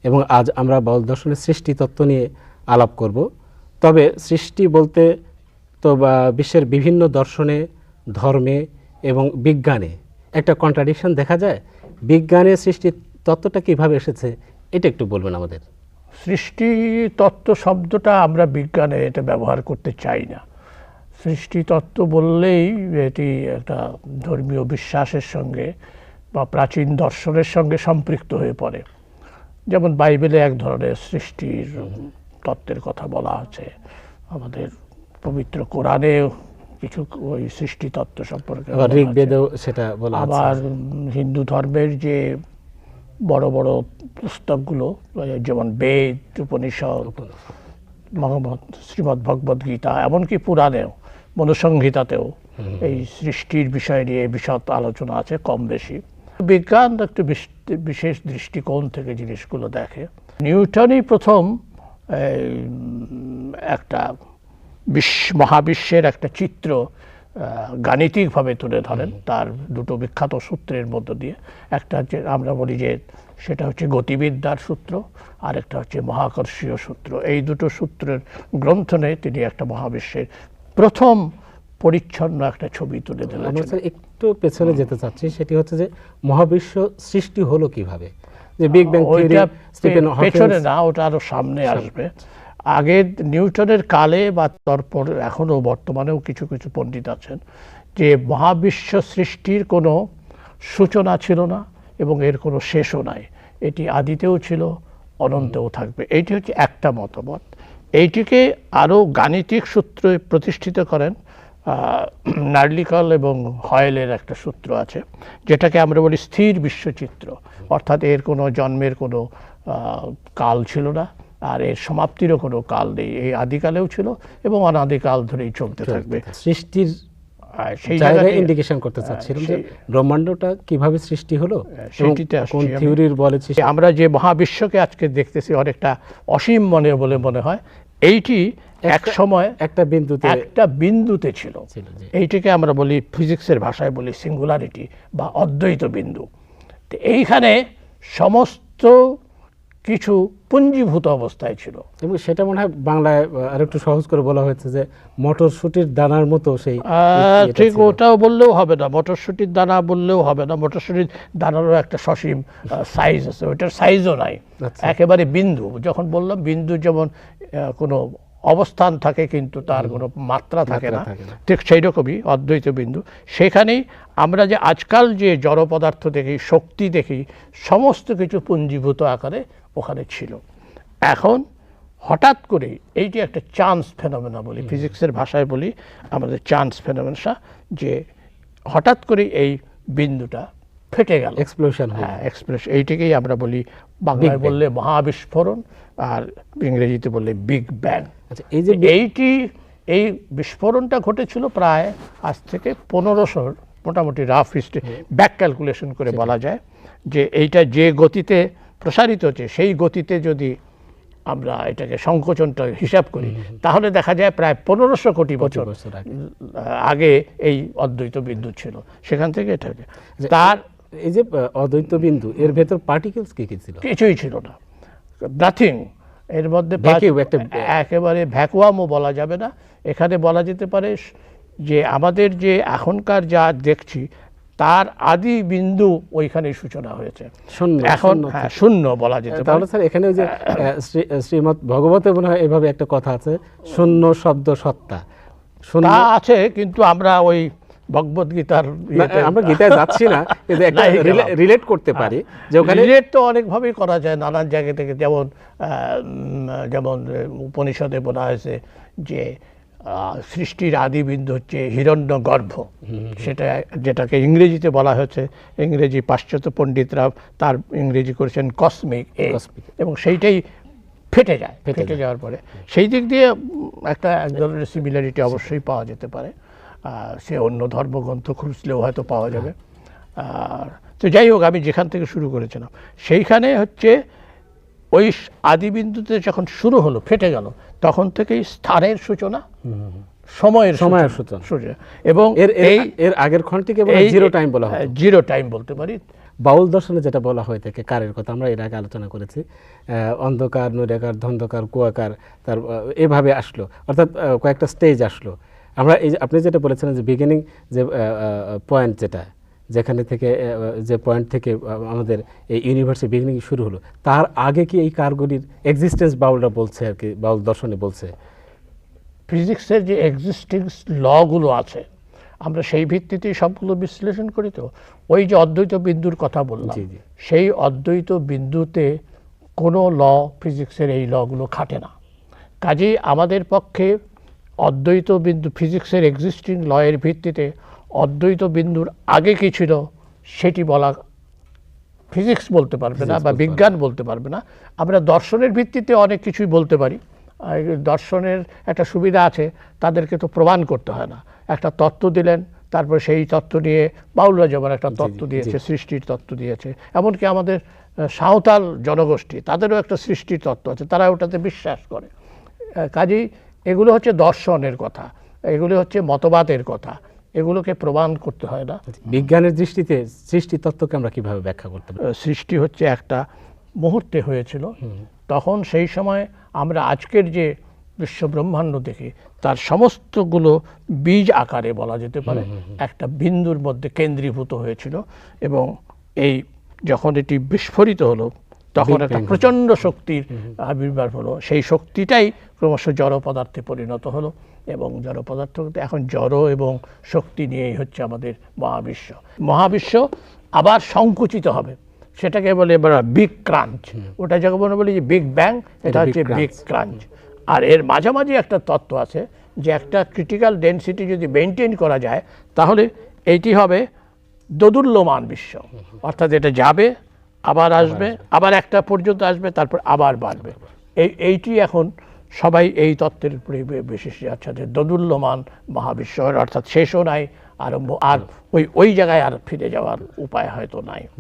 এবং আজ আমরা বৌদ্ধ দর্শনের সৃষ্টি তত্ত্ব নিয়ে আলাপ করব। তবে সৃষ্টি বলতে তো বিশ্বের বিভিন্ন দর্শনে, ধর্মে এবং বিজ্ঞানে একটা কন্ট্রাডিকশন দেখা যায়। বিজ্ঞানে সৃষ্টি তত্ত্বটা কিভাবে এসেছে এটা একটু বলবেন আমাদের। সৃষ্টি তত্ত্ব শব্দটা আমরা বিজ্ঞানে এটা ব্যবহার করতে চাই না। সৃষ্টি তত্ত্ব বললেই এটি একটা ধর্মীয় বিশ্বাসের সঙ্গে বা প্রাচীন দর্শনের সঙ্গে সম্পৃক্ত হয়ে পড়ে। যেমন বাইবেলে এক ধরনের সৃষ্টির তত্ত্বের কথা বলা আছে, আমাদের পবিত্র কোরআনেও কিছু ওই সৃষ্টি তত্ত্ব সম্পর্কে ঋগ্বেদেও সেটা বলা আছে। আবার হিন্দু ধর্মের যে বড় বড় পুস্তকগুলো যেমন বেদ, উপনিষদ, শ্রীমদ্ ভগবদ গীতা, এমনকি পুরাণেও, মনুসংহিতাতেও এই সৃষ্টির বিষয় নিয়ে বিশদ আলোচনা আছে কম বেশি। বিজ্ঞান একটু বিশেষ দৃষ্টিকোণ থেকে জিনিসগুলো দেখে। নিউটনই প্রথম একটা মহাবিশ্বের একটা চিত্র গাণিতিকভাবে তুলে ধরেন তার দুটো বিখ্যাত সূত্রের মধ্য দিয়ে। একটা হচ্ছে আমরা বলি যে সেটা হচ্ছে গতিবিদ্যার সূত্র, আর একটা হচ্ছে মহাকর্ষীয় সূত্র। এই দুটো সূত্রের গ্রন্থনে তিনি একটা মহাবিশ্বের প্রথম পরিচ্ছন্ন একটা ছবি তুলে দিলেন। আমরা একটু পেছনে যেতে চাচ্ছি, সেটি হচ্ছে যে মহাবিশ্ব সৃষ্টি হলো কিভাবে, যে big bang theory Stephen Hawking. পেছনে না, ওটা আরো সামনে আসবে। আগে নিউটনের কালে বা তারপর এখনো বর্তমানেও কিছু কিছু পণ্ডিত আছেন যে মহাবিশ্ব সৃষ্টির কোনো সূচনা ছিল না এবং এর কোনো শেষও নাই, এটি আদিতেও ছিল, অনন্তেও থাকবে। এইটি হচ্ছে একটা মতবাদ। এইটিকে আরও গাণিতিক সূত্রে প্রতিষ্ঠিত করেন নার্লিকল এবং হয়েলের একটা সূত্র আছে, যেটাকে আমরা বলি স্থির বিশ্বচিত্র। অর্থাৎ এর কোনো জন্মের কোনো কাল ছিল না, আর এর সমাপ্তিরও কোনো কাল নেই। এই আদিকালেও ছিল এবং অনাদিকাল ধরেই চলতে থাকবে। সৃষ্টির সেই জায়গায় ইন্ডিকেশন করতে চাচ্ছিলাম যে ব্রহ্মাণ্ডটা কিভাবে সৃষ্টি হলো, কোন থিওরির বলে। আমরা যে মহাবিশ্বকে আজকে দেখতেছি অনেকটা অসীম বলে মনে হয়, এইটি এক সময় একটা বিন্দুতে ছিল। এইটিকে আমরা বলি ফিজিক্সের ভাষায় বলি সিঙ্গুলারিটি বা অদ্বৈত বিন্দু। তো এইখানে সমস্ত কিছু পুঞ্জীভূত অবস্থায় ছিল। এবং সেটা মনে হয় বাংলায় আর একটু সহজ করে বলা হয়েছে যে মটরশুটির দানার মতো সেই। ঠিক, ওটাও বললেও হবে না, মটরশুটির দানা বললেও হবে না। মটরশুটির দানারও একটা সসীম সাইজ আছে, ওইটার সাইজও নাই, একেবারে বিন্দু। যখন বললাম বিন্দু যেমন কোনো অবস্থান থাকে কিন্তু তার কোনো মাত্রা থাকে না, ঠিক সেই রকমই অদ্বৈত বিন্দু। সেখানেই আমরা যে আজকাল যে জড় পদার্থ দেখি, শক্তি দেখি, সমস্ত কিছু পুঞ্জীভূত আকারে ওখানে ছিল। এখন হঠাৎ করে এইটি একটা চান্স ফেনোমেনা বলি, ফিজিক্সের ভাষায় বলি আমাদের চান্স ফেনোমেনা, যে হঠাৎ করে এই বিন্দুটা ফেটে গেল, এক্সপ্লোশন। হ্যাঁ, এক্সপ্লোশন। এইটাকেই আমরা বলি বাংলায় বললে মহাবিস্ফোরণ, আর ইংরেজিতে বললে বিগ ব্যাং। এই বিস্ফোরণটা ঘটেছিল প্রায় আজ থেকে 1500 মোটামুটি রাফ হিস্ট্রি ব্যাক ক্যালকুলেশন করে বলা যায় যে এইটা যে গতিতে প্রসারিত হচ্ছে সেই গতিতে যদি আমরা এটাকে সংকোচনটা হিসাব করি তাহলে দেখা যায় প্রায় 1500 কোটি বছর আগে এই অদ্বৈত বিন্দু ছিল। সেখান থেকে এটা তার এই যে অদ্বৈত বিন্দু, এর ভেতর পার্টিকেলস কি ছিল? কিছুই ছিল না, নাথিং। এর মধ্যে একেবারে ভ্যাকুয়ামও বলা যাবে না। এখানে বলা যেতে পারে যে আমাদের যে এখনকার যা দেখছি তার আদি বিন্দু ওইখানে সূচনা হয়েছে, এখন শূন্য বলা যেতে পারে। তাহলে স্যার এখানে ওই যে শ্রীমদ্ ভগবতে মনে হয় এভাবে একটা কথা আছে, শূন্য শব্দ সত্তা। তা আছে, কিন্তু আমরা ওই ভগবদ গীতার আমরা গীতায় যাচ্ছি না, কিন্তু একটা রিলেট করতে পারি যে ওখানে রিলেট তো অনেকভাবেই করা যায় নানান জায়গা থেকে। যেমন উপনিষদে বলা হয়েছে যে সৃষ্টির আদি বিন্দু হচ্ছে হিরণ্যগর্ভ, সেটা যেটাকে ইংরেজিতে বলা হয়েছে, ইংরেজি পাশ্চাত্য পণ্ডিতরা তার ইংরেজি করেছেন কসমিক এ, এবং সেইটাই ফেটে যায়। ফেটে যাওয়ার পরে সেই দিক দিয়ে এক ধরনের সিমিলারিটি অবশ্যই পাওয়া যেতে পারে। সে অন্য ধর্মগ্রন্থ খুঁজলেও হয়তো পাওয়া যাবে। আর তো যাই হোক, আমি যেখান থেকে শুরু করেছিলাম সেইখানে হচ্ছে ওই আদিবিন্দুতে যখন শুরু হলো, ফেটে গেল, তখন থেকেই স্থানের সূচনা, সময়ের সূচনা। এবং এর আগের ক্ষণটিকে জিরো টাইম বলা হয়, জিরো টাইম বলতে পারি। বাউল দর্শনে যেটা বলা হয়ে থাকে কারের কথা আমরা এর আগে আলোচনা করেছি, অন্ধকার, নৈরাকার, ধন্ধকার, কুয়াকার, তার এভাবে আসলো, অর্থাৎ কয়েকটা স্টেজ আসলো। আমরা এই যে আপনি যেটা বলেছিলেন যে বিগিনিং যে পয়েন্ট যেটা, যেখানে থেকে যে পয়েন্ট থেকে আমাদের এই ইউনিভার্সের বিগিনিং শুরু হলো, তার আগে কি এই কারগুলির এক্সিস্টেন্স বাউলরা বলছে আর কি, বাউল দর্শনে বলছে? ফিজিক্সের যে এক্সিস্টিংস লগুলো আছে আমরা সেই ভিত্তিতেই সবগুলো বিশ্লেষণ করি। তো ওই যে অদ্বৈত বিন্দুর কথা বললাম, জি, জি। সেই অদ্বৈত বিন্দুতে কোনো ল ফিজিক্সের এই লগুলো খাটে না। কাজেই আমাদের পক্ষে অদ্বৈত বিন্দু ফিজিক্সের এক্সিস্টিং ল এর ভিত্তিতে অদ্বৈত বিন্দুর আগে কি ছিল সেটি বলা ফিজিক্স বলতে পারবে না বা বিজ্ঞান বলতে পারবে না। আমরা দর্শনের ভিত্তিতে অনেক কিছুই বলতে পারি। আর দর্শনের একটা সুবিধা আছে, তাদেরকে তো প্রমাণ করতে হয় না, একটা তত্ত্ব দিলেন, তারপর সেই তত্ত্ব নিয়ে বাউলরা যেমন একটা তত্ত্ব দিয়েছে, সৃষ্টির তত্ত্ব দিয়েছে, এমনকি আমাদের সাঁওতাল জনগোষ্ঠী তাদেরও একটা সৃষ্টির তত্ত্ব আছে, তারা ওটাতে বিশ্বাস করে। কাজেই এগুলো হচ্ছে দর্শনের কথা, এগুলো হচ্ছে মতবাদের কথা, এগুলোকে প্রমাণ করতে হয় না। বিজ্ঞানের দৃষ্টিতে সৃষ্টি তত্ত্বকে আমরা কিভাবে ব্যাখ্যা করতে পারি? সৃষ্টি হচ্ছে একটা মুহূর্তে হয়েছিল, তখন সেই সময় আমরা আজকের যে বিশ্ব ব্রহ্মাণ্ড দেখি তার সমস্তগুলো বীজ আকারে বলা যেতে পারে একটা বিন্দুর মধ্যে কেন্দ্রীভূত হয়েছিল, এবং এই যখন এটি বিস্ফোরিত হলো তখন একটা প্রচণ্ড শক্তির আবির্ভাব হলো। সেই শক্তিটাই ক্রমশ জড় পদার্থে পরিণত হলো, এবং জড় পদার্থ এখন জড় এবং শক্তি নিয়েই হচ্ছে আমাদের মহাবিশ্ব। মহাবিশ্ব আবার সংকুচিত হবে, সেটাকে বলে বিগ ক্রাঞ্চ। ওটা যখন বলি যে বিগ ব্যাং, এটা হচ্ছে বিগ ক্রাঞ্চ। আর এর মাঝামাঝি একটা তত্ত্ব আছে যে একটা ক্রিটিক্যাল ডেনসিটি যদি মেনটেন করা যায় তাহলে এইটি হবে দোদুল্যমান বিশ্ব, অর্থাৎ এটা যাবে আবার আসবে, আবার একটা পর্যন্ত আসবে, তারপর আবার বাড়বে। এইটি এখন সবাই এই তত্ত্বের উপরে বিশেষ যাচ্ছে যে দোদুল্যমান মহাবিশ্ব, অর্থাৎ শেষও নাই আরম্ভ, আর ওই জায়গায় আর ফিরে যাওয়ার উপায় হয়তো নাই।